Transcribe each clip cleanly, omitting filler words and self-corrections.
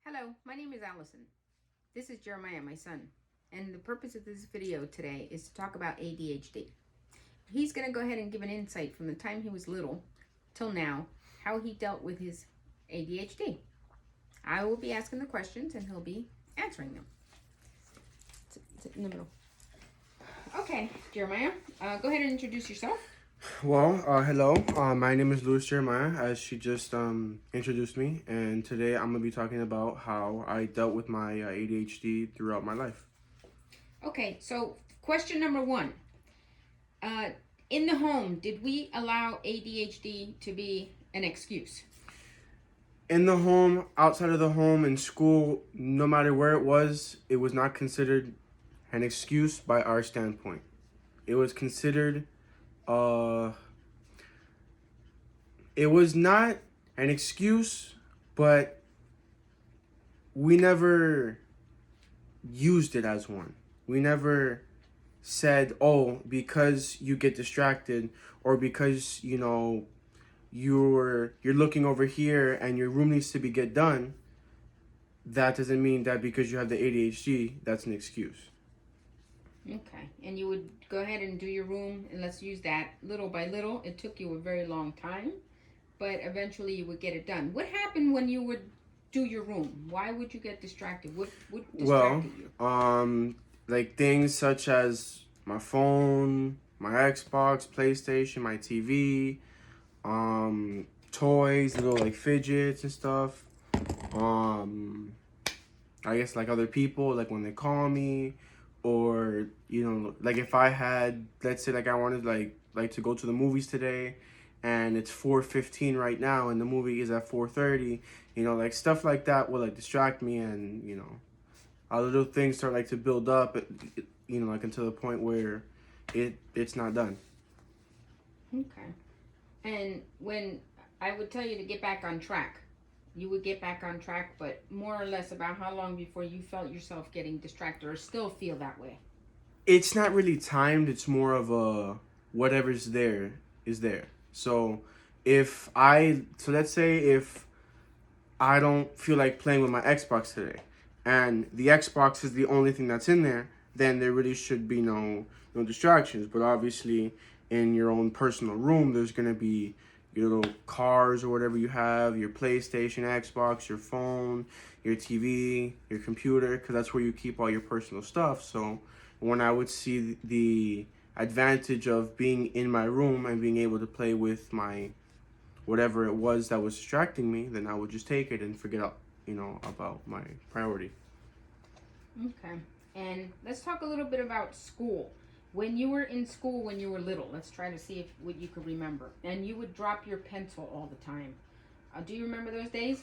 Hello, my name is Allison. This is Jeremiah, my son, and the purpose of this video today is to talk about ADHD. He's going to go ahead and give an insight from the time he was little till now, how he dealt with his ADHD. I will be asking the questions and he'll be answering them. Sit in the middle. Okay, Jeremiah, go ahead and introduce yourself. Well, hello. My name is Louis Jeremiah, as she just introduced me, and today I'm gonna be talking about how I dealt with my ADHD throughout my life. Okay, so question number one. In the home, did we allow ADHD to be an excuse? In the home, outside of the home, in school, no matter where it was not considered an excuse by our standpoint. It was considered, it was not an excuse, but we never used it as one. We never said, oh, because you get distracted or because, you're looking over here and your room needs to be get done, that doesn't mean that because you have the ADHD, that's an excuse. Okay, and you would go ahead and do your room, and let's use that little by little. It took you a very long time, but eventually you would get it done. What happened when you would do your room? Why would you get distracted? What distracted you? Like things such as my phone, my Xbox, PlayStation, my TV, toys, little like fidgets and stuff. I guess like other people, like when they call me, or like if I had, let's say like I wanted like to go to the movies today, and it's 4:15 right now, and the movie is at 4:30. Like stuff like that will like distract me, and our little things start like to build up, like until the point where it's not done. Okay, and when I would tell you to get back on track, you would get back on track, but more or less about how long before you felt yourself getting distracted or still feel that way? It's not really timed. It's more of a whatever's there is there. So let's say if I don't feel like playing with my Xbox today, and the Xbox is the only thing that's in there, then there really should be no distractions. But obviously, in your own personal room, there's gonna be your little cars or whatever you have, your PlayStation, Xbox, your phone, your TV, your computer, because that's where you keep all your personal stuff. So when I would see the advantage of being in my room and being able to play with my whatever it was that was distracting me, then I would just take it and forget about my priority. Okay, and let's talk a little bit about school. When you were in school when you were little, let's try to see if what you could remember. And you would drop your pencil all the time. Do you remember those days?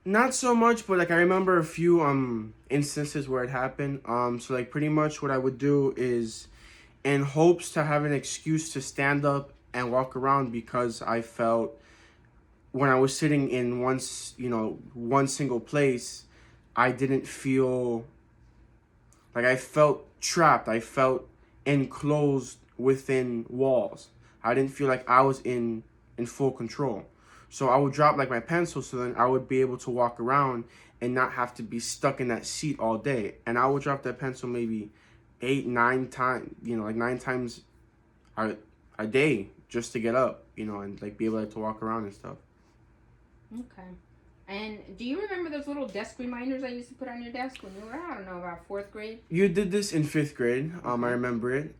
Not so much, but like I remember a few instances where it happened. So like pretty much what I would do is, in hopes to have an excuse to stand up and walk around, because I felt when I was sitting in one single place, I didn't feel like, I felt trapped. I felt enclosed within walls. I didn't feel like I was in full control. So I would drop like my pencil, so then I would be able to walk around and not have to be stuck in that seat all day. And I would drop that pencil maybe 8, 9 times, like 9 times a day, just to get up, and like be able to walk around and stuff. Okay. And do you remember those little desk reminders I used to put on your desk when you were, I don't know, about fourth grade? You did this in 5th grade. I Okay. remember it.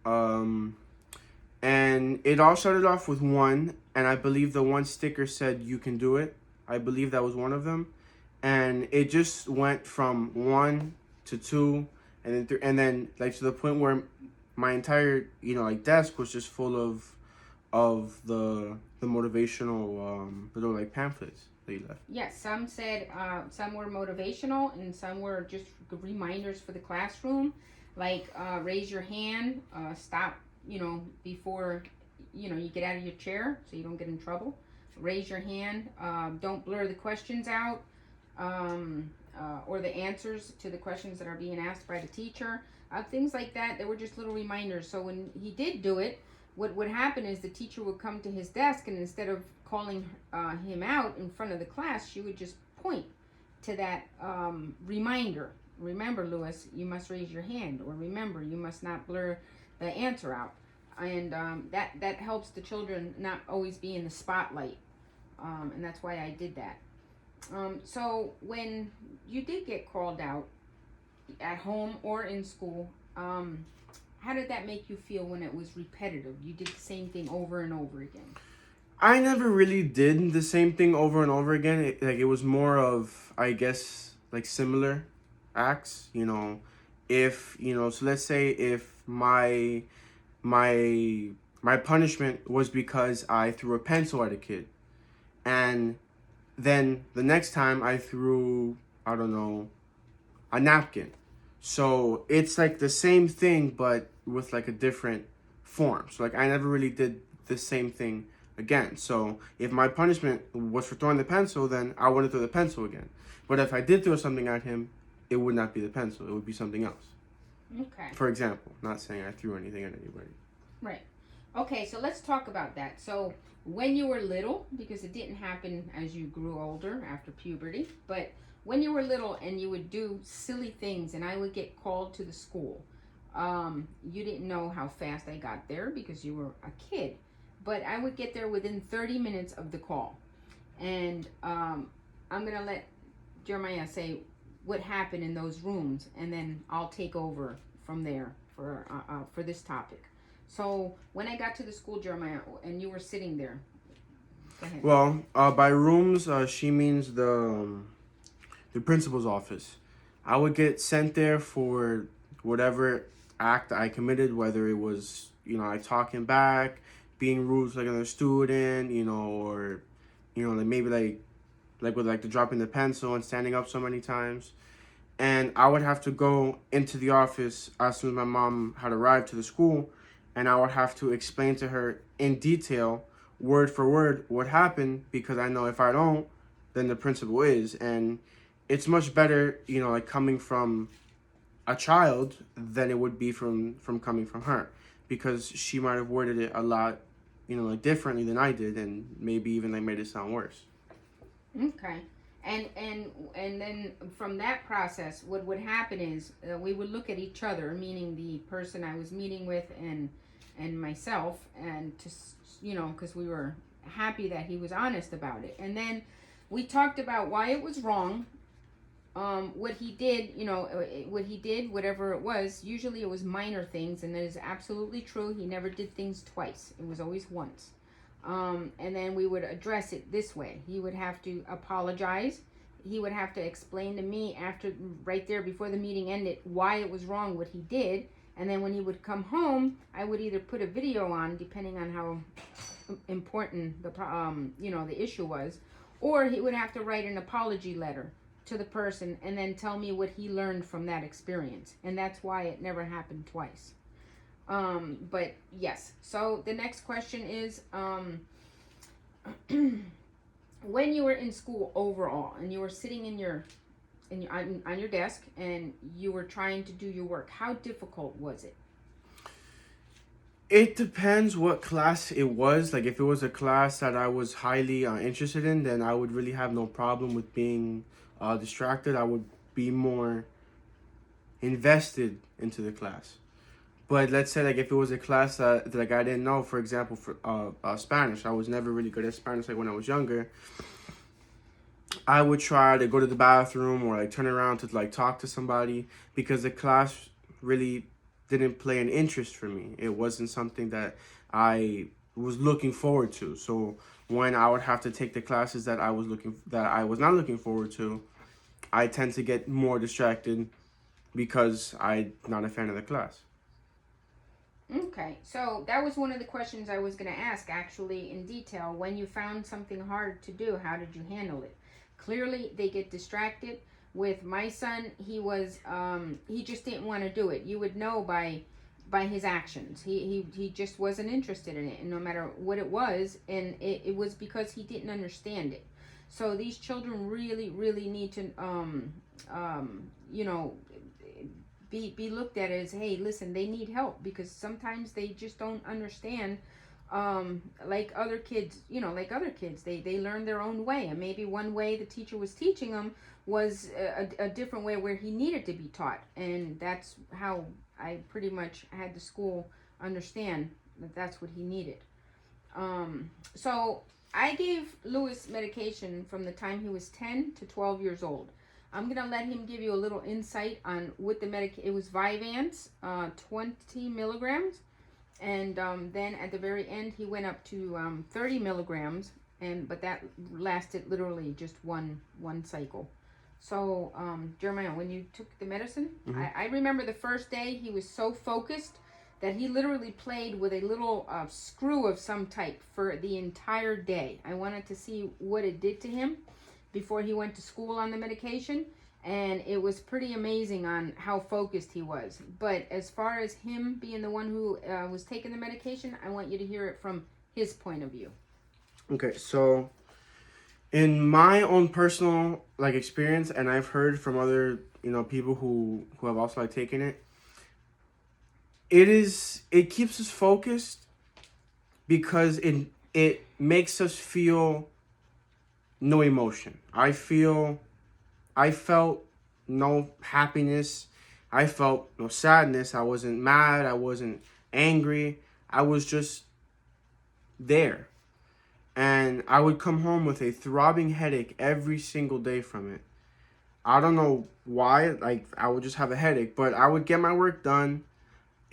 And it all started off with one, and I believe the one sticker said "You can do it." I believe that was one of them, and it just went from one to two, and then and then like to the point where my entire like desk was just full of the motivational little like pamphlets that you left. Yes, some said, some were motivational and some were just reminders for the classroom, like raise your hand, stop, before, you get out of your chair so you don't get in trouble. Raise your hand, don't blur the questions out, or the answers to the questions that are being asked by the teacher. Things like that. They were just little reminders. So when he did do it, what would happen is the teacher would come to his desk, and instead of calling him out in front of the class, she would just point to that reminder. Remember, Lewis, you must raise your hand, or remember, you must not blur the answer out. And that helps the children not always be in the spotlight. And that's why I did that. So when you did get called out at home or in school, how did that make you feel when it was repetitive? You did the same thing over and over again. I never really did the same thing over and over again. It was more of, I guess, like similar acts. If so let's say if my punishment was because I threw a pencil at a kid, and then the next time I threw, I don't know, a napkin. So it's like the same thing, but with like a different form. So like I never really did the same thing again. So if my punishment was for throwing the pencil, then I wouldn't throw the pencil again. But if I did throw something at him, it would not be the pencil. It would be something else. Okay. For example, not saying I threw anything at anybody. Right. Okay, so let's talk about that. So when you were little, because it didn't happen as you grew older after puberty, but when you were little and you would do silly things and I would get called to the school, you didn't know how fast I got there because you were a kid, but I would get there within 30 minutes of the call. And I'm going to let Jeremiah say what happened in those rooms, and then I'll take over from there for this topic. So when I got to the school, Jeremiah, and you were sitting there, go ahead. Well, by rooms, she means the principal's office. I would get sent there for whatever act I committed, whether it was, I talking back, being rude to like another student, or, like maybe like with like the dropping the pencil and standing up so many times. And I would have to go into the office as soon as my mom had arrived to the school, and I would have to explain to her in detail, word for word, what happened, because I know if I don't, then the principal is. And it's much better, like coming from a child than it would be from coming from her, because she might have worded it a lot, like differently than I did, and maybe even like made it sound worse. Okay. And then from that process, what would happen is we would look at each other, meaning the person I was meeting with and myself, and to because we were happy that he was honest about it. And then we talked about why it was wrong, what he did, whatever it was. Usually it was minor things, and that is absolutely true. He never did things twice. It was always once. And then we would address it this way. He would have to apologize. He would have to explain to me right there before the meeting ended, why it was wrong, what he did. And then when he would come home, I would either put a video on, depending on how important the issue was, or he would have to write an apology letter to the person and then tell me what he learned from that experience. And that's why it never happened twice. But yes, so the next question is, when you were in school overall and you were sitting on your desk and you were trying to do your work, how difficult was it? It depends what class it was. Like if it was a class that I was highly interested in, then I would really have no problem with being distracted. I would be more invested into the class. But let's say like if it was a class that like I didn't know, for example, for Spanish, I was never really good at Spanish like when I was younger. I would try to go to the bathroom or like turn around to like talk to somebody, because the class really didn't play an interest for me. It wasn't something that I was looking forward to. So when I would have to take the classes that I was not looking forward to, I tend to get more distracted because I'm not a fan of the class. Okay, so that was one of the questions I was going to ask, actually, in detail. When you found something hard to do, how did you handle it? Clearly, they get distracted. With my son, he just didn't want to do it. You would know by his actions. He just wasn't interested in it, and no matter what it was, and it was because he didn't understand it. So these children really, really need to, be looked at as, hey, listen, they need help, because sometimes they just don't understand, like other kids, they learn their own way, and maybe one way the teacher was teaching them was a different way where he needed to be taught. And that's how I pretty much had the school understand that that's what he needed. So I gave Lewis medication from the time he was 10 to 12 years old. I'm going to let him give you a little insight on what the medication, it was Vyvanse, 20 milligrams. And then at the very end, he went up to 30 milligrams, but that lasted literally just one cycle. So, Jeremiah, when you took the medicine, I remember the first day he was so focused that he literally played with a little screw of some type for the entire day. I wanted to see what it did to him before he went to school on the medication, and it was pretty amazing on how focused he was. But as far as him being the one who was taking the medication, I want you to hear it from his point of view. Okay, so in my own personal experience, and I've heard from other people who have also taken it, it keeps us focused because it makes us feel no emotion. I felt no happiness. I felt no sadness. I wasn't mad. I wasn't angry. I was just there. And I would come home with a throbbing headache every single day from it. I don't know why. I would just have a headache, but I would get my work done.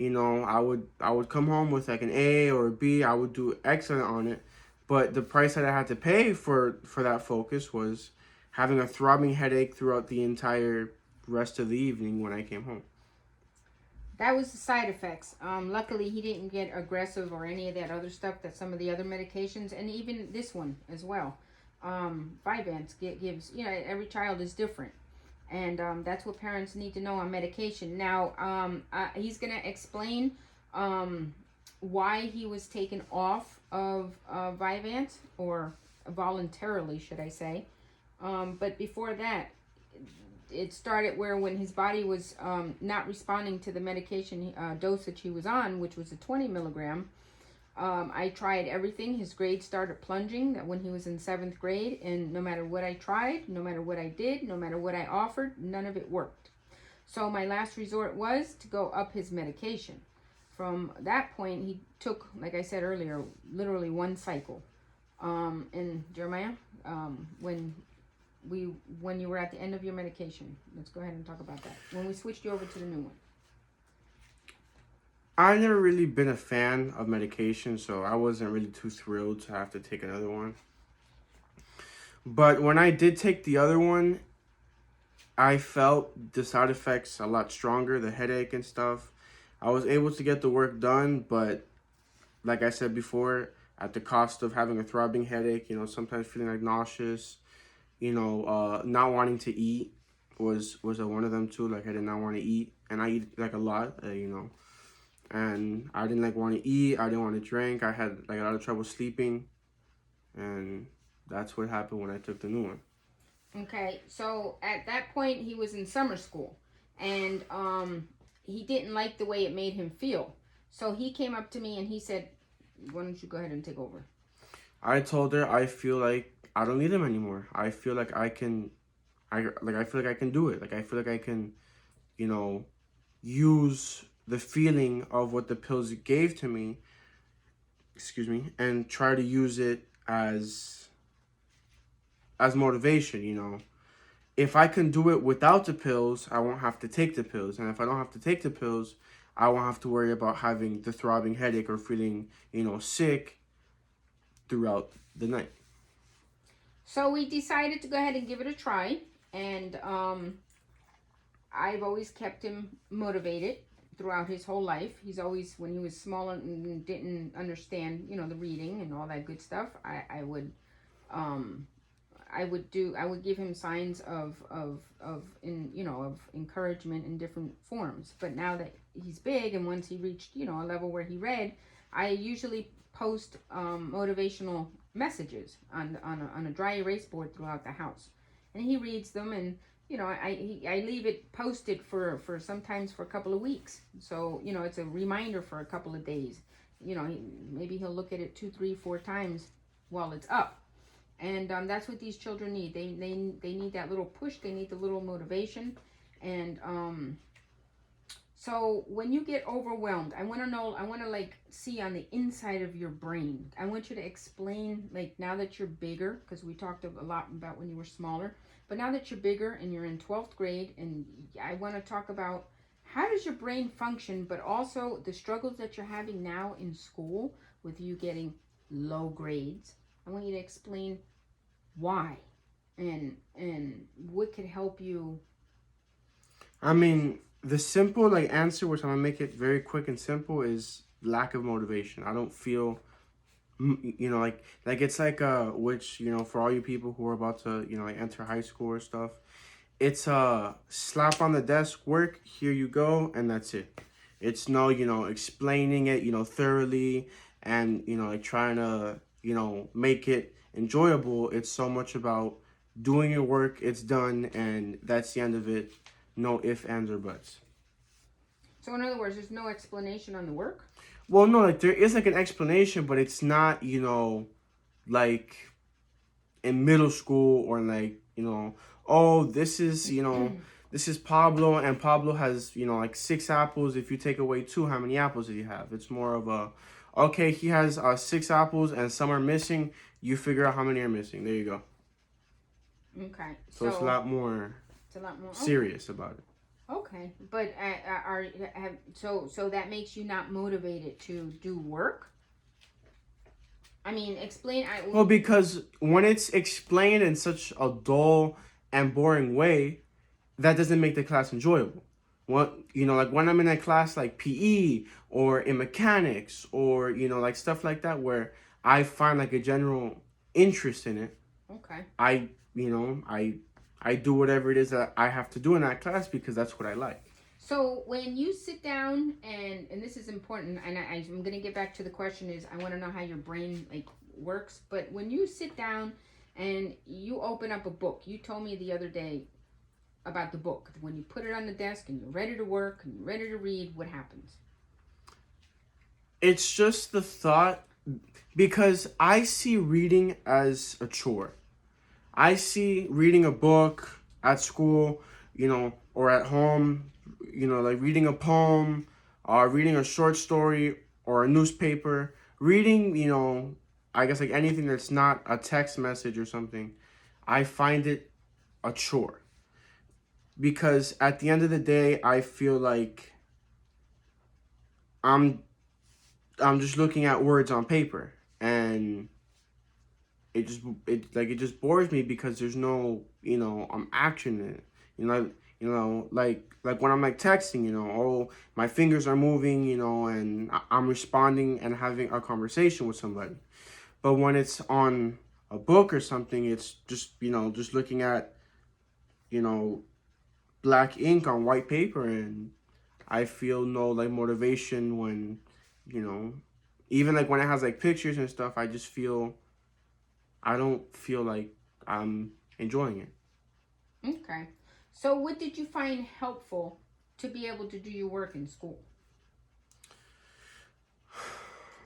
I would come home with an A or a B. I would do excellent on it. But the price that I had to pay for that focus was having a throbbing headache throughout the entire rest of the evening when I came home. That was the side effects. Luckily, he didn't get aggressive or any of that other stuff that some of the other medications, and even this one as well. Vyvanse gives, every child is different. And that's what parents need to know on medication. Now, he's going to explain why he was taken off of Vyvanse, or voluntarily, should I say. But before that, it started where when his body was not responding to the medication dosage he was on, which was a 20 milligram, I tried everything. His grades started plunging when he was in 7th grade, and no matter what I tried, no matter what I did, no matter what I offered, none of it worked. So my last resort was to go up his medication. From that point, he took, like I said earlier, literally one cycle. And Jeremiah, when you were at the end of your medication, let's go ahead and talk about that. When we switched you over to the new one. I've never really been a fan of medication, so I wasn't really too thrilled to have to take another one. But when I did take the other one, I felt the side effects a lot stronger, the headache and stuff. I was able to get the work done, but like I said before, at the cost of having a throbbing headache, sometimes feeling nauseous, not wanting to eat was one of them too. I did not want to eat, and I eat a lot, and I didn't want to eat. I didn't want to drink. I had a lot of trouble sleeping, and that's what happened when I took the new one. Okay, so at that point he was in summer school, and he didn't like the way it made him feel. So he came up to me and he said, "Why don't you go ahead and take over?" I told her I feel like I don't need him anymore. I feel like I can, I feel like I can do it. I feel like I can, use the feeling of what the pills gave to me, and try to use it as motivation. If I can do it without the pills, I won't have to take the pills. And if I don't have to take the pills, I won't have to worry about having the throbbing headache or feeling, sick throughout the night. So we decided to go ahead and give it a try. And I've always kept him motivated throughout his whole life. He's always, when he was small and didn't understand, the reading and all that good stuff, I would give him signs of encouragement in different forms. But now that he's big, and once he reached, a level where he read, I usually post motivational messages on a dry erase board throughout the house, and he reads them, and I leave it posted for sometimes for a couple of weeks, so it's a reminder for a couple of days. Maybe he'll look at it 2, 3, 4 times while it's up. And that's what these children need. They need that little push. They need the little motivation. And so when you get overwhelmed, I want to know, I want to like see on the inside of your brain. I want you to explain, like, now that you're bigger, because we talked a lot about when you were smaller, but now that you're bigger and you're in 12th grade, and I want to talk about how does your brain function, but also the struggles that you're having now in school with you getting low grades. I want you to explain why and what could help you. I mean, the simple like answer, which I'm gonna make it very quick and simple, is lack of motivation. I don't feel, like it's like which for all you people who are about to like enter high school or stuff, it's a slap on the desk, work, here you go, and that's it. It's no explaining it thoroughly, and like trying to make it enjoyable. It's so much about doing your work, it's done, and that's the end of it. No ifs, ands, or buts. So in other words, there's no explanation on the work. Well, no, like there is like an explanation, but it's not, like in middle school or like, oh, this is, this is Pablo, and Pablo has, like 6 apples. If you take away 2, how many apples do you have? It's more of a, okay, he has 6 apples and some are missing. You figure out how many are missing. There you go. Okay. So it's a lot more. It's a lot more serious about it. Okay, but so that makes you not motivated to do work? I mean, explain. Well, because when it's explained in such a dull and boring way, that doesn't make the class enjoyable. What like when I'm in a class like PE or in mechanics or like stuff like that where I find like a general interest in it. Okay. I do whatever it is that I have to do in that class because that's what I like. So when you sit down and this is important, and I'm gonna get back to the question is I want to know how your brain like works. But when you sit down and you open up a book, you told me the other day about the book. When you put it on the desk and you're ready to work and you're ready to read, what happens? It's just the thought, because I see reading as a chore. I see reading a book at school, or at home, like reading a poem, or reading a short story or a newspaper, reading, I guess like anything that's not a text message or something, I find it a chore. Because at the end of the day, I feel like I'm just looking at words on paper, and it just bores me because there's no action in it. Like when I'm like texting, oh, my fingers are moving, and I'm responding and having a conversation with somebody. But when it's on a book or something, it's just just looking at black ink on white paper, and I feel no like motivation when even like when it has like pictures and stuff. I don't feel like I'm enjoying it. Okay. So what did you find helpful to be able to do your work in school?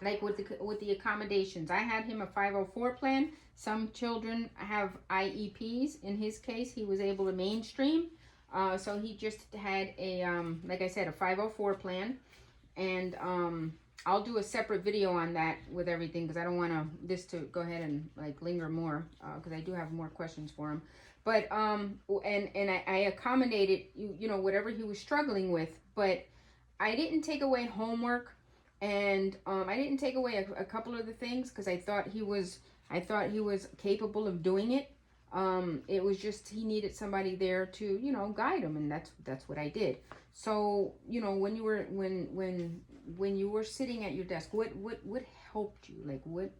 Like with the accommodations. I had him a 504 plan. Some children have IEPs. In his case, he was able to mainstream. So he just had a, like I said, a 504 plan. And I'll do a separate video on that with everything because I don't want this to go ahead and like linger more because I do have more questions for him. But and I accommodated whatever he was struggling with, but I didn't take away homework, and I didn't take away a couple of the things because I thought he was capable of doing it. It was just he needed somebody there to guide him, and that's what I did. So when you were sitting at your desk, what helped you? Like what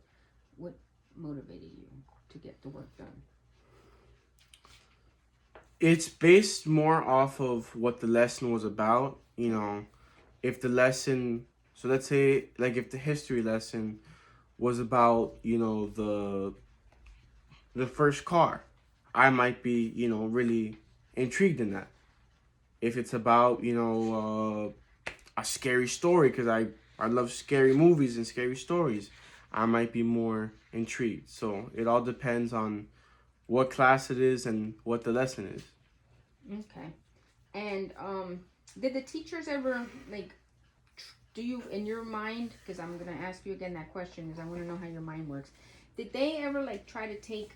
motivated you to get the work done? It's based more off of what the lesson was about. If the lesson, so let's say like if the history lesson was about the first car, I might be really intrigued in that. If it's about a scary story, because I love scary movies and scary stories, I might be more intrigued. So it all depends on what class it is and what the lesson is. Okay. And did the teachers ever like? Do you, in your mind, because I'm gonna ask you again that question, because I want to know how your mind works. Did they ever like try to take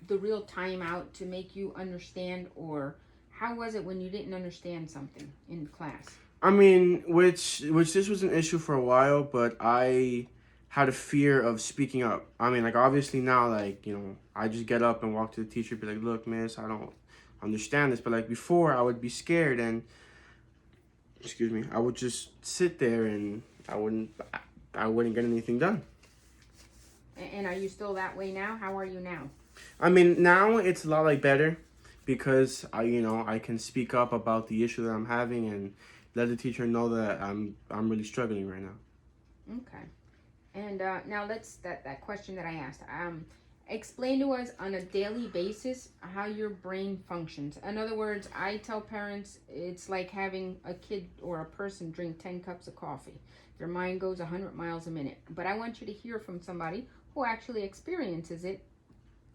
the real time out to make you understand, or how was it when you didn't understand something in class? I mean, which this was an issue for a while, but I had a fear of speaking up. I mean, like obviously now, like I just get up and walk to the teacher, be like, "Look, miss, I don't understand this." But like before, I would be scared and, excuse me, I would just sit there and I wouldn't get anything done. And are you still that way now? How are you now? I mean, now it's a lot like better because I can speak up about the issue that I'm having and let the teacher know that I'm really struggling right now. Okay. And now that question that I asked. Explain to us on a daily basis how your brain functions. In other words, I tell parents it's like having a kid or a person drink 10 cups of coffee. Their mind goes 100 miles a minute. But I want you to hear from somebody who actually experiences it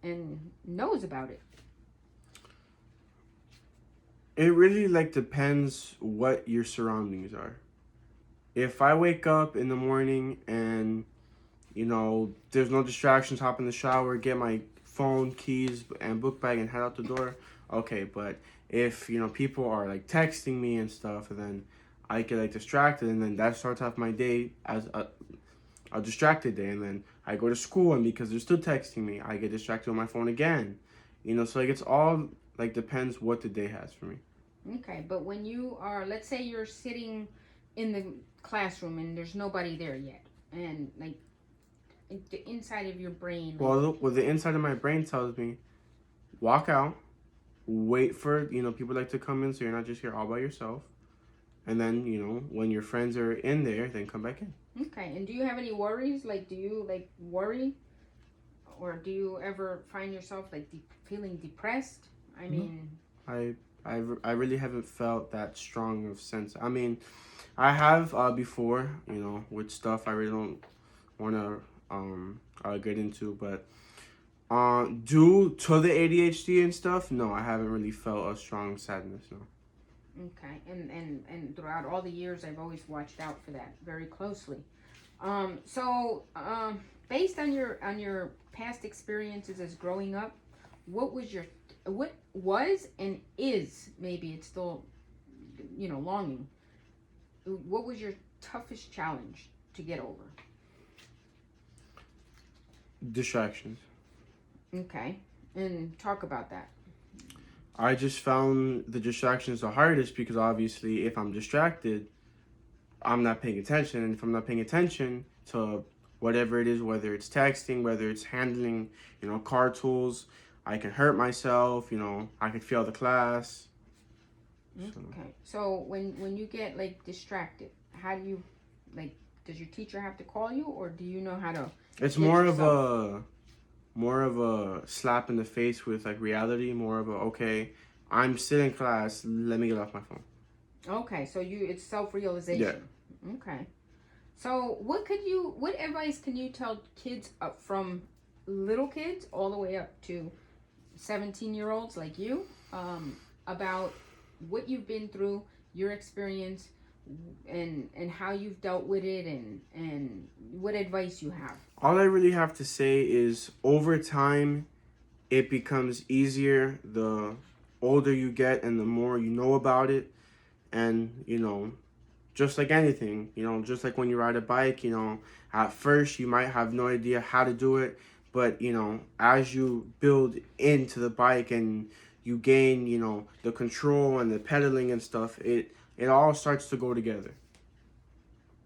and knows about it. It really like depends what your surroundings are. If I wake up in the morning and there's no distractions, hop in the shower, get my phone, keys, and book bag and head out the door, okay. But if people are like texting me and stuff, and then I get like distracted, and then that starts off my day as a distracted day, and then I go to school, and because they're still texting me, I get distracted on my phone again. So like it's all like depends what the day has for me. Okay, but when you are, let's say you're sitting in the classroom and there's nobody there yet, and like the inside of your brain. Well, the inside of my brain tells me, walk out, wait for people like to come in, so you're not just here all by yourself, and then when your friends are in there, then come back in. Okay, and do you have any worries? Like, do you like worry, or do you ever find yourself like feeling depressed? I mean, I really haven't felt that strong of sense. I mean, I have before, with stuff I really don't want to get into, but due to the ADHD and stuff, no, I haven't really felt a strong sadness. No. Okay, and throughout all the years, I've always watched out for that very closely. Based on your past experiences as growing up, what was and is, maybe it's still longing, what was your toughest challenge to get over? Distractions. Okay, and talk about that. I just found the distractions the hardest because obviously if I'm distracted, I'm not paying attention. And if I'm not paying attention to whatever it is, whether it's texting, whether it's handling, car tools, I can hurt myself, I can fail the class. Okay. So when you get like distracted, how do you does your teacher have to call you, or do you know how to? It's more of a slap in the face with like reality, more of a, okay, I'm still in class, let me get off my phone. Okay, so it's self-realization. Yeah. Okay. So what advice can you tell kids up from little kids all the way up to 17-year-olds like you, about what you've been through, your experience, and how you've dealt with it, and what advice you have? All I really have to say is over time, it becomes easier the older you get and the more you know about it. And, just like anything, just like when you ride a bike, at first you might have no idea how to do it. But, as you build into the bike and you gain, the control and the pedaling and stuff, it all starts to go together.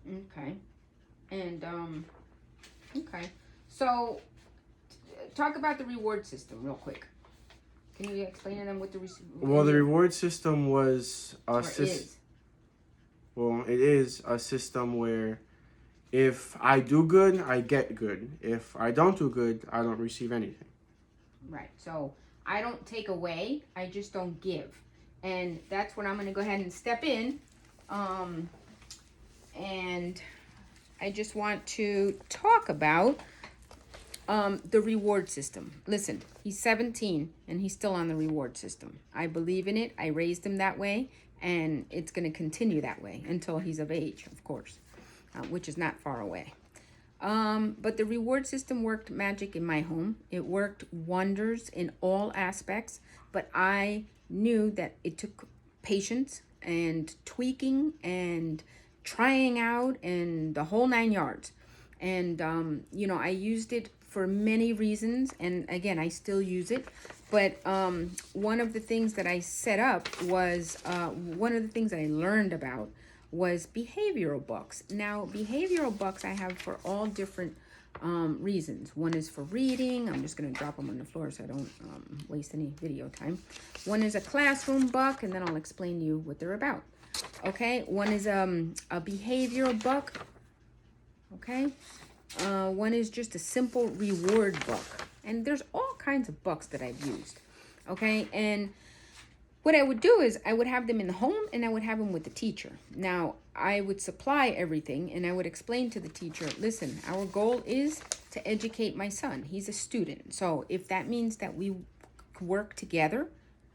Okay. And, okay. So, talk about the reward system real quick. Can you explain to them what the reward system was it is a system where if I do good, I get good. If I don't do good, I don't receive anything. Right. So I don't take away, I just don't give. And that's when I'm going to go ahead and step in. And I just want to talk about The reward system. Listen, he's 17 and he's still on the reward system. I believe in it. I raised him that way, and it's going to continue that way until he's of age, of course, which is not far away. But the reward system worked magic in my home. It worked wonders in all aspects, but I knew that it took patience and tweaking and trying out and the whole 9 yards. And, I used it for many reasons. And again, I still use it. But one of the things that I set up was, one of the things that I learned about was behavioral books. Now, behavioral books I have for all different reasons. One is for reading. I'm just going to drop them on the floor so I don't waste any video time. One is a classroom book, and then I'll explain to you what they're about. Okay, one is a behavioral book. Okay, one is just a simple reward book. And there's all kinds of books that I've used. Okay, and what I would do is I would have them in the home and I would have them with the teacher. Now, I would supply everything and I would explain to the teacher, listen, our goal is to educate my son. He's a student. So if that means that we work together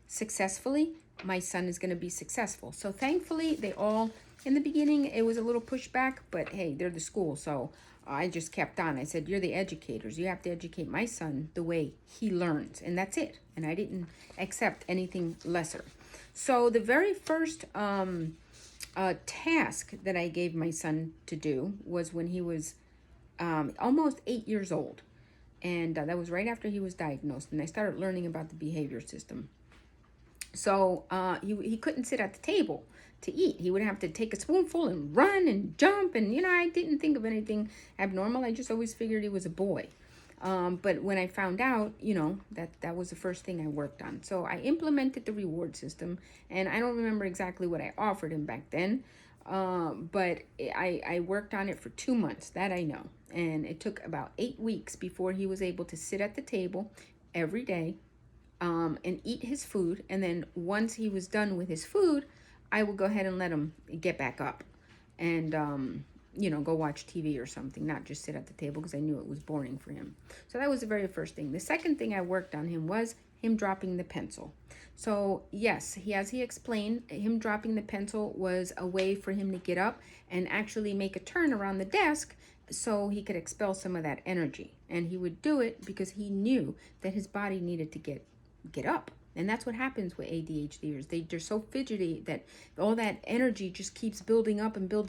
successfully, my son is going to be successful. So thankfully, they all, in the beginning, it was a little pushback, but hey, they're the school. So I just kept on. I said, you're the educators. You have to educate my son the way he learns. And that's it. And I didn't accept anything lesser. So the very first task that I gave my son to do was when he was almost 8 years old. And that was right after he was diagnosed. And I started learning about the behavior system. So he couldn't sit at the table to eat. He would have to take a spoonful and run and jump. And, I didn't think of anything abnormal. I just always figured he was a boy. But when I found out, that was the first thing I worked on. So I implemented the reward system. And I don't remember exactly what I offered him back then. But I worked on it for 2 months. That I know. And it took about 8 weeks before he was able to sit at the table every day and eat his food. And then once he was done with his food, I would go ahead and let him get back up and, go watch TV or something, not just sit at the table because I knew it was boring for him. So that was the very first thing. The second thing I worked on him was him dropping the pencil. So yes, as he explained, him dropping the pencil was a way for him to get up and actually make a turn around the desk so he could expel some of that energy. And he would do it because he knew that his body needed to get up. And that's what happens with ADHDers. They're so fidgety that all that energy just keeps building up until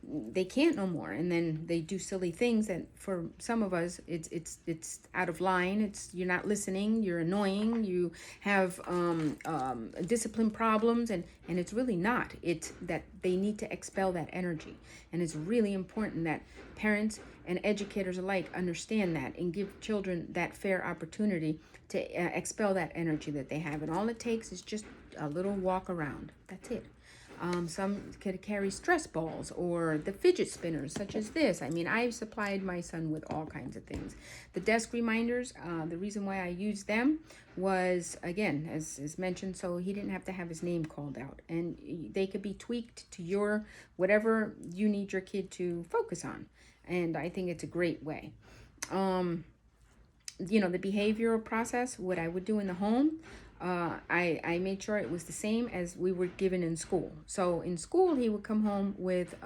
they can't no more. And then they do silly things that for some of us, it's out of line. You're not listening. You're annoying. You have discipline problems, and it's really not. It's that they need to expel that energy. And it's really important that parents and educators alike understand that and give children that fair opportunity to expel that energy that they have. And all it takes is just a little walk around. That's it. Some could carry stress balls or the fidget spinners such as this. I mean, I've supplied my son with all kinds of things. The desk reminders, the reason why I used them was, again, as mentioned, so he didn't have to have his name called out. And they could be tweaked to your, whatever you need your kid to focus on. And I think it's a great way. The behavioral process, what I would do in the home, I made sure it was the same as we were given in school. So in school, he would come home with,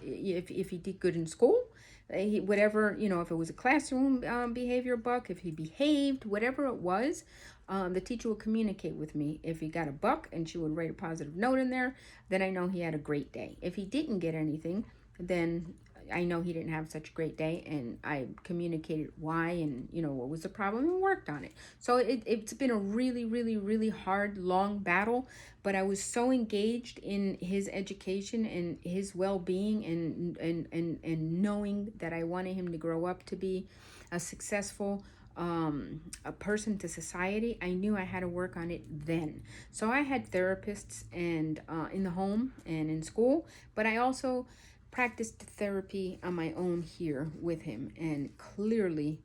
if he did good in school, whatever, if it was a classroom behavior book, if he behaved, whatever it was, the teacher would communicate with me. If he got a buck and she would write a positive note in there, then I know he had a great day. If he didn't get anything, then I know he didn't have such a great day, and I communicated why and, what was the problem and worked on it. So it's been a really, really, really hard, long battle, but I was so engaged in his education and his well-being and knowing that I wanted him to grow up to be a successful a person to society. I knew I had to work on it then. So I had therapists and in the home and in school, but I also practiced therapy on my own here with him, and clearly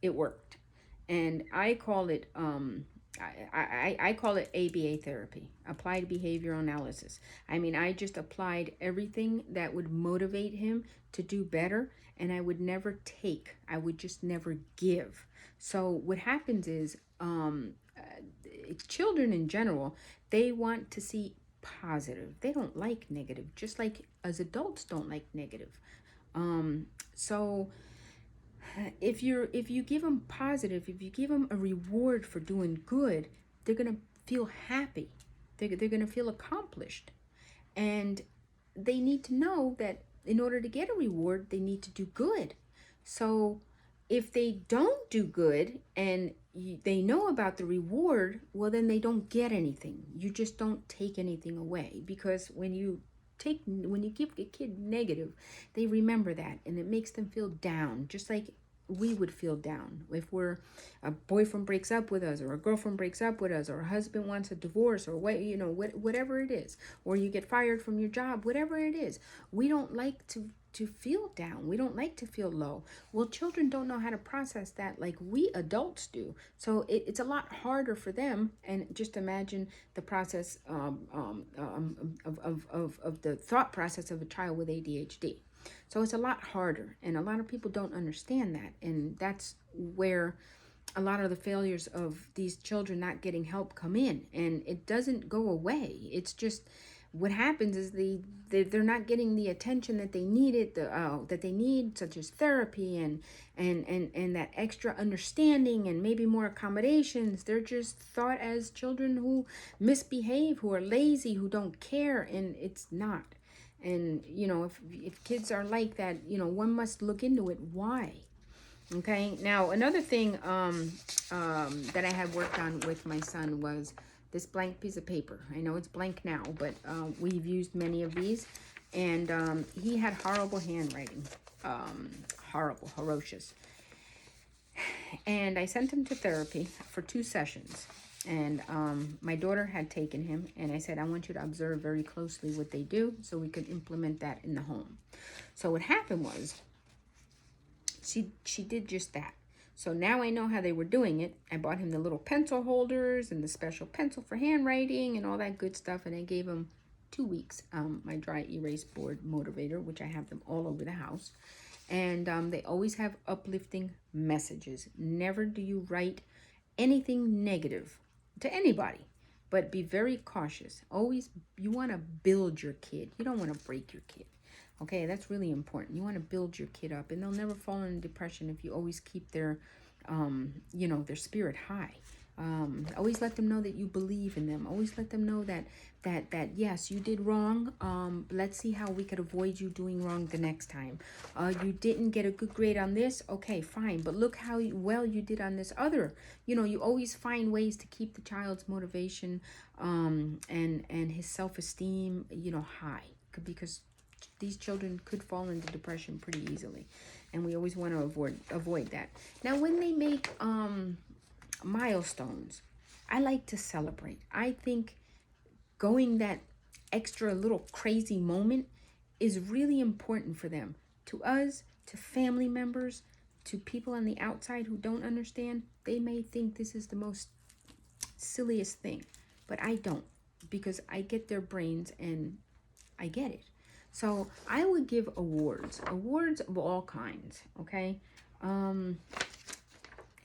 it worked. And I call it I call it ABA therapy, applied behavioral analysis. I mean, I just applied everything that would motivate him to do better, and I would never take, I would just never give. So what happens is, children in general, they want to see positive. They don't like negative, just like as adults don't like negative. So if you give them positive, if you give them a reward for doing good, they're gonna feel happy. They're gonna feel accomplished, and they need to know that in order to get a reward, they need to do good. So if they don't do good and they know about the reward, well, then they don't get anything. You just don't take anything away, because when you give a kid negative, they remember that, and it makes them feel down, just like we would feel down if a boyfriend breaks up with us, or a girlfriend breaks up with us, or a husband wants a divorce, or whatever it is, or you get fired from your job, whatever it is. We don't like to feel down. We don't like to feel low. Well, children don't know how to process that like we adults do. So it's a lot harder for them. And just imagine the process of the thought process of a child with ADHD. So it's a lot harder, and a lot of people don't understand that. And that's where a lot of the failures of these children not getting help come in. And it doesn't go away. It's just what happens is they're not getting the attention that they needed, that they need, such as therapy and that extra understanding and maybe more accommodations. They're just thought as children who misbehave, who are lazy, who don't care, and it's not. And if kids are like that, one must look into it. Why? Okay. Now another thing that I had worked on with my son was this blank piece of paper. I know it's blank now, but we've used many of these, and he had horrible handwriting, horrible, ferocious. And I sent him to therapy for 2 sessions. And my daughter had taken him, and I said, I want you to observe very closely what they do so we could implement that in the home. So what happened was she did just that. So now I know how they were doing it. I bought him the little pencil holders and the special pencil for handwriting and all that good stuff, and I gave him 2 weeks my dry erase board motivator, which I have them all over the house. And they always have uplifting messages. Never do you write anything negative to anybody, but be very cautious. Always, you want to build your kid. You don't want to break your kid. Okay, that's really important. You want to build your kid up, and they'll never fall into depression if you always keep their their spirit high. Always let them know that you believe in them. Always let them know that yes, you did wrong. Let's see how we could avoid you doing wrong the next time. You didn't get a good grade on this. Okay, fine. But look how well you did on this other. You always find ways to keep the child's motivation and his self-esteem, high, because these children could fall into depression pretty easily, and we always want to avoid that. Now, when they make milestones, I like to celebrate. I think going that extra little crazy moment is really important for them. To us, to family members, to people on the outside who don't understand, they may think this is the most silliest thing, but I don't, because I get their brains and I get it. So I would give awards of all kinds, okay? And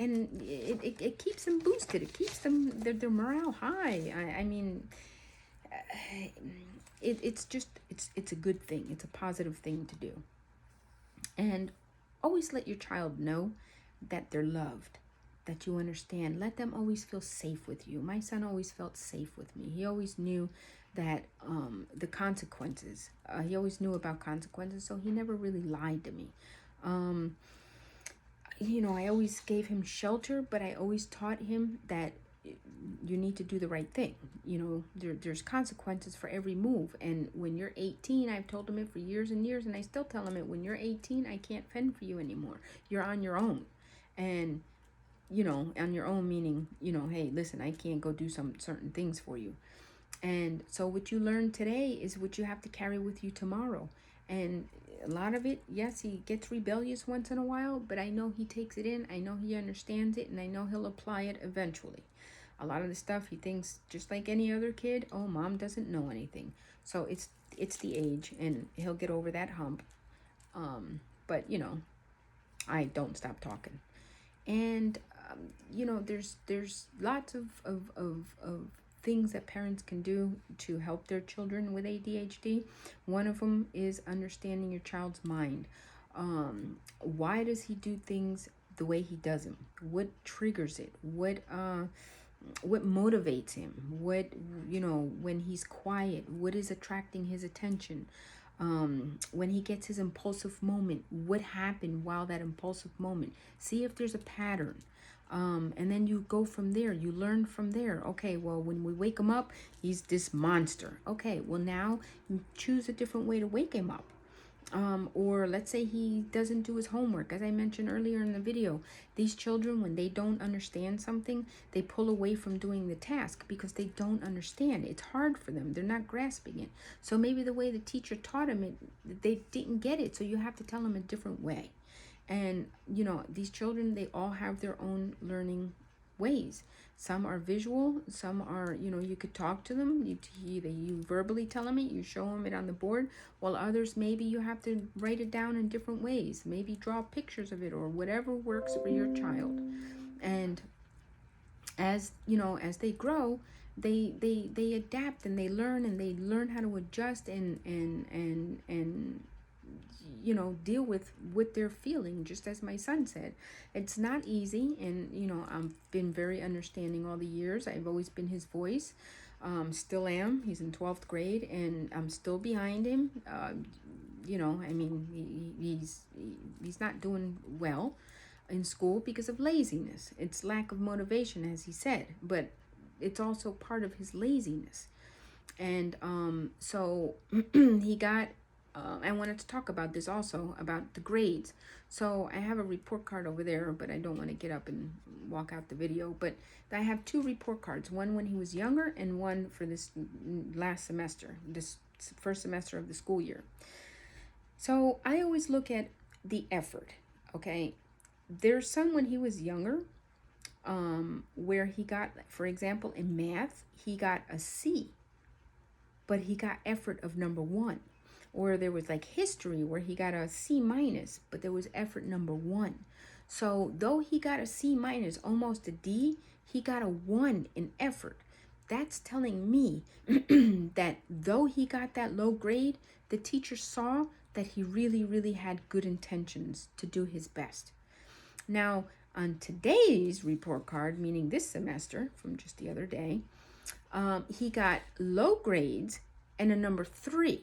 it keeps them boosted. It keeps them their morale high. I mean, it's a good thing. It's a positive thing to do. And always let your child know that they're loved, that you understand. Let them always feel safe with you. My son always felt safe with me. He always knew that the consequences. He always knew about consequences, so he never really lied to me. I always gave him shelter, but I always taught him that you need to do the right thing. There's consequences for every move. And when you're 18, I've told him it for years and years, and I still tell him it. When you're 18, I can't fend for you anymore. You're on your own. And, on your own meaning, hey, listen, I can't go do some certain things for you. And so what you learn today is what you have to carry with you tomorrow. And a lot of it, yes, he gets rebellious once in a while, but I know he takes it in. I know he understands it, and I know he'll apply it eventually. A lot of the stuff he thinks just like any other kid, oh, mom doesn't know anything. So it's the age, and he'll get over that hump. But I don't stop talking. And there's lots of things that parents can do to help their children with ADHD. One of them is understanding your child's mind. Why does he do things the way he does them? What triggers it? What motivates him? What, when he's quiet, what is attracting his attention? When he gets his impulsive moment, what happened while that impulsive moment? See if there's a pattern. And then you go from there. You learn from there. Okay, well, when we wake him up, he's this monster. Okay, well, now choose a different way to wake him up. Or let's say he doesn't do his homework. As I mentioned earlier in the video, these children, when they don't understand something, they pull away from doing the task because they don't understand. It's hard for them. They're not grasping it. So maybe the way the teacher taught them it, they didn't get it. So you have to tell them a different way. And, these children, they all have their own learning ways. Some are visual, some are, you could talk to them, you verbally tell them it, you show them it on the board, while others, maybe you have to write it down in different ways, maybe draw pictures of it or whatever works for your child. And as they grow, they adapt and they learn how to adjust and deal with what they're feeling. Just as my son said, it's not easy, and I've been very understanding all the years. I've always been his voice, still am. He's in 12th grade and I'm still behind him. He's not doing well in school because of laziness. It's lack of motivation, as he said, but it's also part of his laziness. And so he got I wanted to talk about this also, about the grades. So I have a report card over there, but I don't want to get up and walk out the video. But I have 2 report cards, one when he was younger and one for this last semester, this first semester of the school year. So I always look at the effort, okay? There's some when he was younger where he got, for example, in math, he got a C, but he got effort of number 1. Or there was like history where he got a C minus, but there was effort number 1. So though he got a C minus, almost a D, he got a 1 in effort. That's telling me that though he got that low grade, the teacher saw that he really, really had good intentions to do his best. Now, on today's report card, meaning this semester from just the other day, he got low grades and a number 3.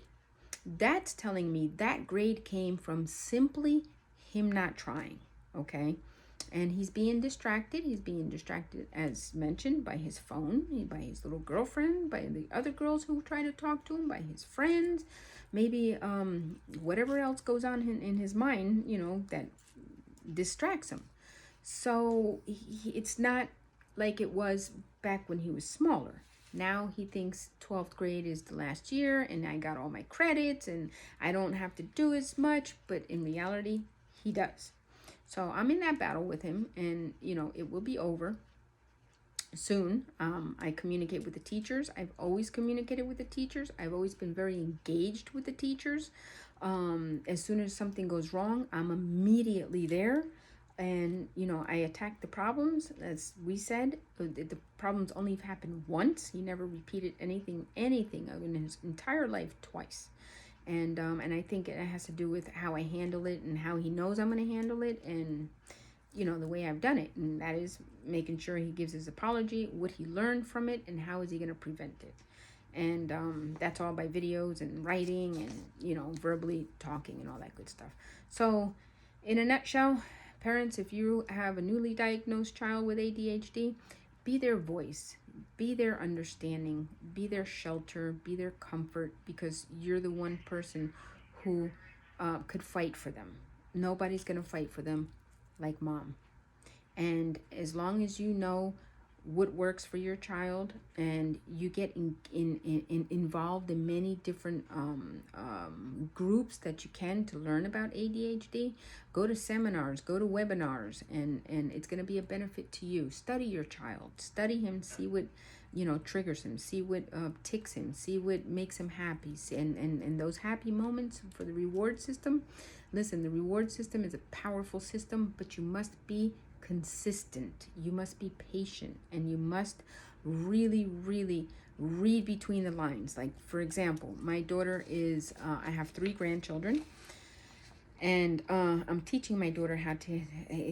That's telling me that grade came from simply him not trying, okay? And he's being distracted. He's being distracted, as mentioned, by his phone, by his little girlfriend, by the other girls who try to talk to him, by his friends, maybe whatever else goes on in his mind, that distracts him. So it's not like it was back when he was smaller. Now he thinks 12th grade is the last year and I got all my credits and I don't have to do as much, but in reality, he does. So I'm in that battle with him, and it will be over soon. I communicate with the teachers. I've always communicated with the teachers. I've always been very engaged with the teachers. As soon as something goes wrong, I'm immediately there. And, I attack the problems. As we said, the problems only happened once. He never repeated anything in his entire life twice. And I think it has to do with how I handle it and how he knows I'm going to handle it, and, the way I've done it. And that is making sure he gives his apology, what he learned from it, and how is he going to prevent it. And that's all by videos and writing and, verbally talking and all that good stuff. So in a nutshell, parents, if you have a newly diagnosed child with ADHD, be their voice, be their understanding, be their shelter, be their comfort, because you're the one person who could fight for them. Nobody's going to fight for them like mom. And as long as you know what works for your child, and you get involved in many different groups that you can to learn about ADHD. Go to seminars, go to webinars, and it's going to be a benefit to you. Study your child, study him, see what triggers him, see what ticks him, see what makes him happy, and those happy moments for the reward system. Listen, the reward system is a powerful system, but you must be consistent, you must be patient, and you must really read between the lines. Like, for example, my daughter is I have 3 grandchildren, and I'm teaching my daughter how to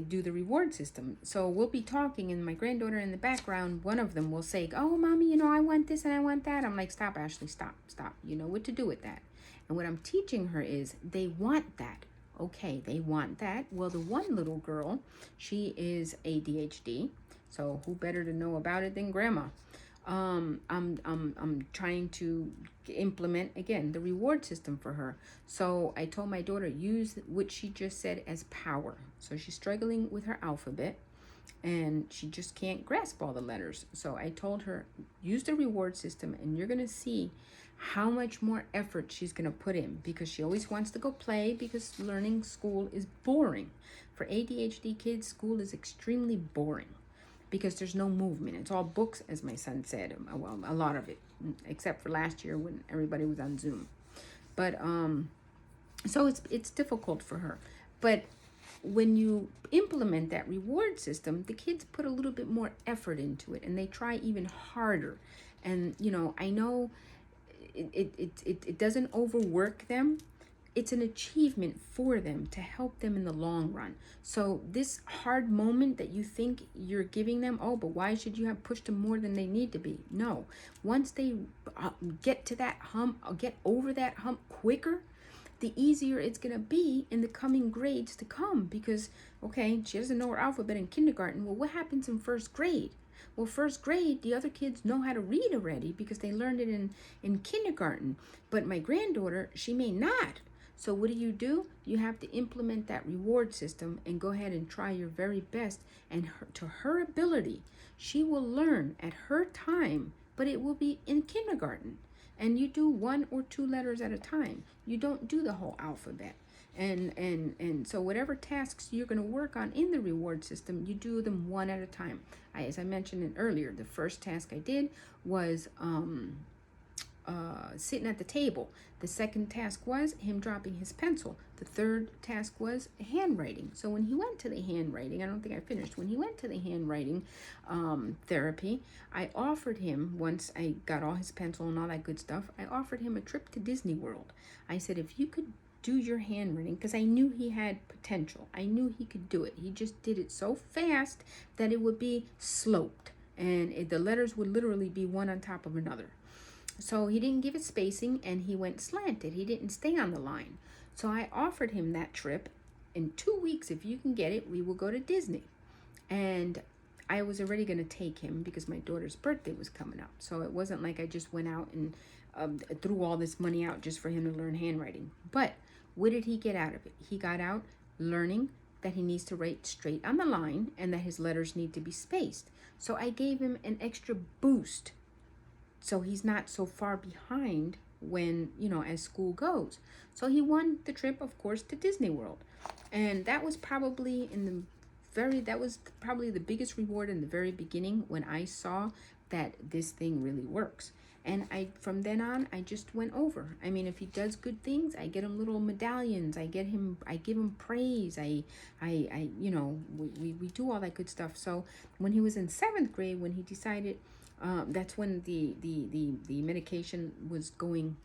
do the reward system. So we'll be talking, and my granddaughter in the background, one of them will say, "Oh, mommy, I want this and I want that." I'm like, "Stop, Ashley, stop. You know what to do with that." And what I'm teaching her is, they want that. Okay, they want that. Well, the one little girl, she is ADHD, so who better to know about it than grandma? I'm trying to implement, again, the reward system for her. So I told my daughter, use what she just said as power. So she's struggling with her alphabet, and she just can't grasp all the letters. So I told her, use the reward system, and you're going to see how much more effort she's going to put in, because she always wants to go play, because learning school is boring. For ADHD kids, school is extremely boring because there's no movement. It's all books, as my son said. Well, a lot of it, except for last year when everybody was on Zoom. But so it's difficult for her. But when you implement that reward system, the kids put a little bit more effort into it, and they try even harder. And I know it doesn't overwork them. It's an achievement for them to help them in the long run. So this hard moment that you think you're giving them, oh, but why should you have pushed them more than they need to be? No. Once they get to that hump, get over that hump quicker, the easier it's going to be in the coming grades to come. Because, okay, she doesn't know her alphabet in kindergarten. Well, what happens in first grade? Well, first grade, the other kids know how to read already because they learned it in kindergarten. But my granddaughter, she may not. So what do? You have to implement that reward system and go ahead and try your very best. And to her ability, she will learn at her time, but it will be in kindergarten. And you do 1 or 2 letters at a time. You don't do the whole alphabet. And so whatever tasks you're going to work on in the reward system, you do them one at a time. As I mentioned earlier, the first task I did was sitting at the table. The second task was him dropping his pencil. The third task was handwriting. So when he went to the handwriting, I don't think I finished. When he went to the handwriting therapy, I offered him, once I got all his pencil and all that good stuff, I offered him a trip to Disney World. I said, if you could do your handwriting, because I knew he had potential. I knew he could do it. He just did it so fast that it would be sloped, and the letters would literally be one on top of another. So he didn't give it spacing, and he went slanted. He didn't stay on the line. So I offered him that trip. In 2 weeks, if you can get it, we will go to Disney. And I was already going to take him because my daughter's birthday was coming up. So it wasn't like I just went out and threw all this money out just for him to learn handwriting. But what did he get out of it? He got out learning that he needs to write straight on the line and that his letters need to be spaced. So I gave him an extra boost, so he's not so far behind when, as school goes. So he won the trip, of course, to Disney World. And that was probably the biggest reward in the very beginning, when I saw that this thing really works. And from then on, I just went over. I mean, if he does good things, I get him little medallions. I give him praise. We do all that good stuff. So when he was in 7th grade, when he decided, that's when the medication was going,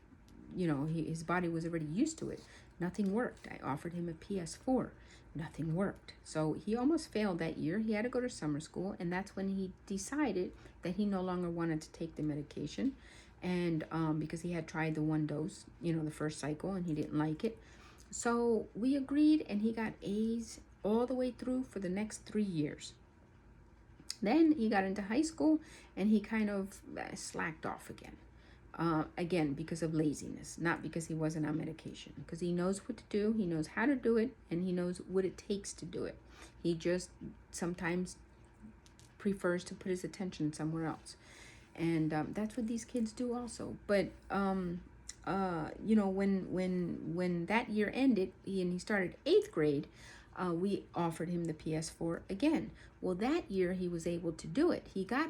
his body was already used to it. Nothing worked. I offered him a PS4. Nothing worked. So he almost failed that year. He had to go to summer school, and that's when he decided that he no longer wanted to take the medication, and because he had tried the 1 dose, the first cycle, and he didn't like it. So we agreed, and he got A's all the way through for the next 3 years. Then he got into high school, and he kind of slacked off again. Again, because of laziness, not because he wasn't on medication, because he knows what to do, he knows how to do it, and he knows what it takes to do it. He just sometimes prefers to put his attention somewhere else. And that's what these kids do also. But you know, when that year ended and he started 8th grade, we offered him the PS4 again. Well, that year he was able to do it. He got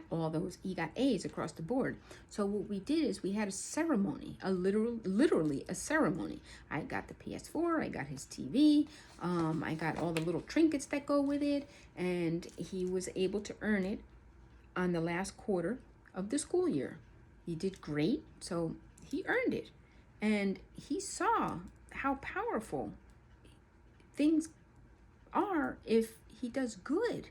he got A's across the board. So what we did is we had a ceremony, literally a ceremony. I got the PS4, I got his TV, I got all the little trinkets that go with it, and he was able to earn it on the last quarter of the school year. He did great, so he earned it. And he saw how powerful things are if he does good.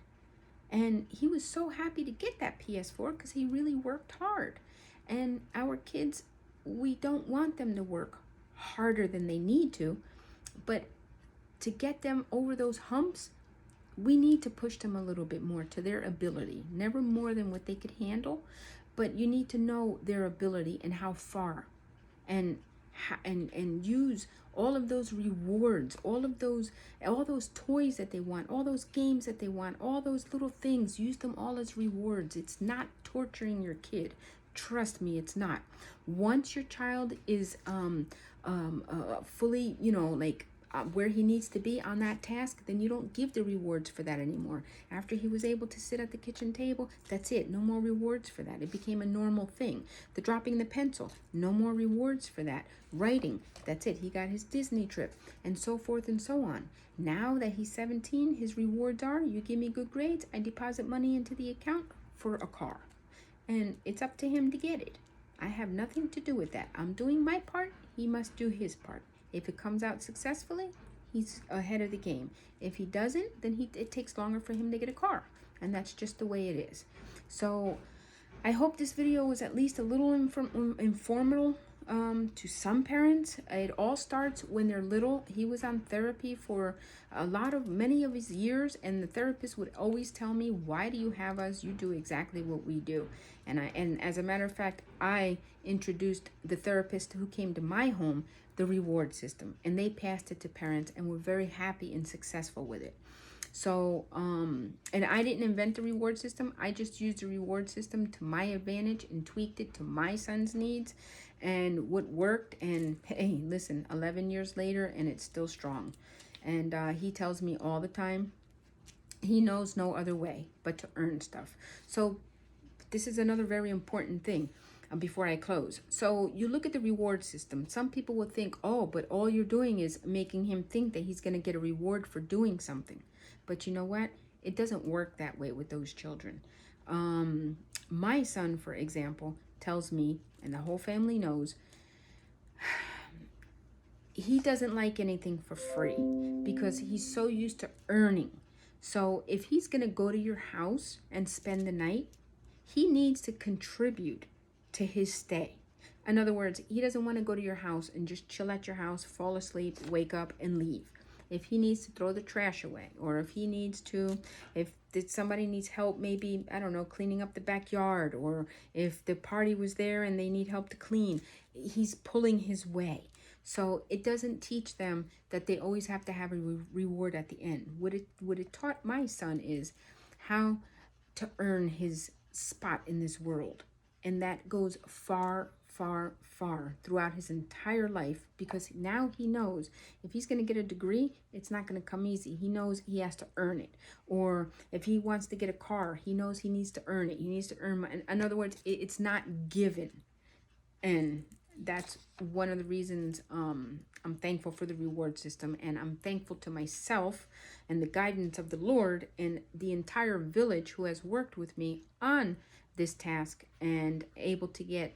And he was so happy to get that PS4 because he really worked hard. And our kids, we don't want them to work harder than they need to, but to get them over those humps, we need to push them a little bit more to their ability, never more than what they could handle, but you need to know their ability and how far, and use all of those rewards, all those toys that they want, all those games that they want, all those little things. Use them all as rewards. It's not torturing your kid. Trust me, it's not. Once your child is fully, you know, like where he needs to be on that task, then you don't give the rewards for that anymore. After he was able to sit at the kitchen table, that's it. No more rewards for that. It became a normal thing. The dropping the pencil, no more rewards for that. Writing, that's it. He got his Disney trip, and so forth and so on. Now that he's 17, his rewards are, you give me good grades, I deposit money into the account for a car. And it's up to him to get it. I have nothing to do with that. I'm doing my part. He must do his part. If it comes out successfully, he's ahead of the game. If he doesn't, then it takes longer for him to get a car. And that's just the way it is. So I hope this video was at least a little informative to some parents. It all starts when they're little. He was on therapy for many of his years, and the therapist would always tell me, why do you have us? You do exactly what we do. And as a matter of fact, I introduced the therapist who came to my home the reward system, and they passed it to parents and were very happy and successful with it. So, and I didn't invent the reward system. I just used the reward system to my advantage and tweaked it to my son's needs and what worked. And hey, listen, 11 years later, and it's still strong. And he tells me all the time, he knows no other way but to earn stuff. So this is another very important thing before I close. So you look at the reward system. Some people will think, oh, but all you're doing is making him think that he's going to get a reward for doing something. But you know what? It doesn't work that way with those children. My son, for example, tells me, and the whole family knows, he doesn't like anything for free because he's so used to earning. So if he's going to go to your house and spend the night, he needs to contribute to his stay. In other words, he doesn't want to go to your house and just chill at your house, fall asleep, wake up, and leave. If he needs to throw the trash away, or if he needs to, if somebody needs help, maybe, I don't know, cleaning up the backyard, or if the party was there and they need help to clean, he's pulling his way. So it doesn't teach them that they always have to have a reward at the end. What it taught my son is how to earn his spot in this world. And that goes far, far, far throughout his entire life, because now he knows if he's going to get a degree, it's not going to come easy. He knows he has to earn it. Or if he wants to get a car, he knows he needs to earn it. He needs to earn money. In other words, it's not given. And that's one of the reasons I'm thankful for the reward system, and I'm thankful to myself and the guidance of the Lord and the entire village who has worked with me on this task and able to get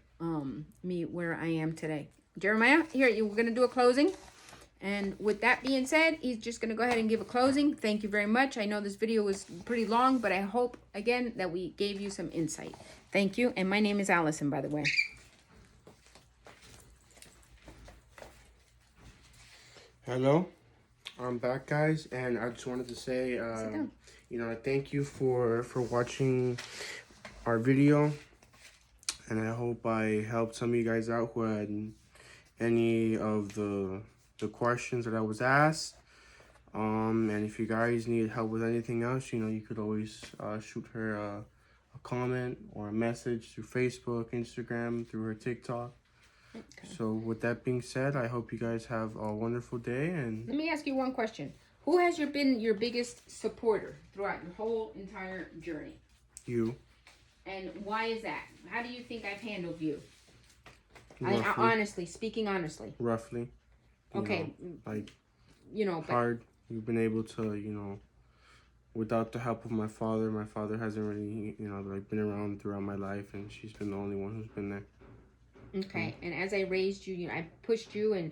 me where I am today. Jeremiah, here, we're going to do a closing. And with that being said, he's just going to go ahead and give a closing. Thank you very much. I know this video was pretty long, but I hope, again, that we gave you some insight. Thank you. And my name is Allison, by the way. Hello, I'm back, guys, and I just wanted to say, thank you for watching our video, and I hope I helped some of you guys out who had any of the questions that I was asked. And if you guys need help with anything else, you could always shoot her a comment or a message through Facebook, Instagram, through her TikTok. Okay. So with that being said, I hope you guys have a wonderful day. And let me ask you one question. Who has been your biggest supporter throughout your whole entire journey? you. And why is that? How do you think I've handled you? Roughly. Speaking honestly. Roughly. Okay. Like, but hard. You've been able to, without the help of my father hasn't really, like been around throughout my life, and she's been the only one who's been there. Okay. And as I raised you, I pushed you, and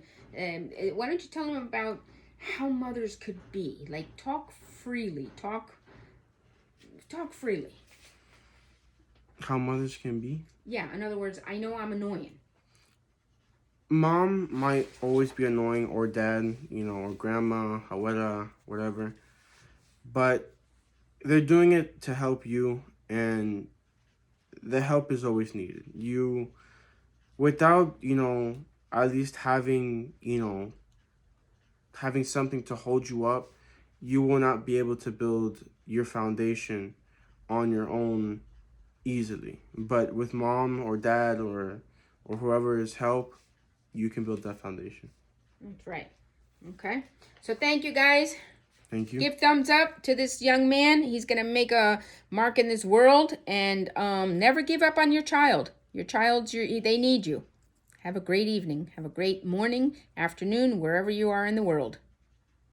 why don't you tell them about how mothers could be? Like, talk freely. Talk freely. How mothers can be? Yeah, in other words, I know I'm annoying. Mom might always be annoying, or dad, or grandma, abuela, whatever. But they're doing it to help you, and the help is always needed. Without, at least having something to hold you up, you will not be able to build your foundation on your own easily. But with mom or dad or whoever is help, you can build that foundation. That's right. Okay. So thank you, guys. Thank you. Give thumbs up to this young man. He's going to make a mark in this world. And never give up on your child. Your child's, they need you. Have a great evening. Have a great morning, afternoon, wherever you are in the world.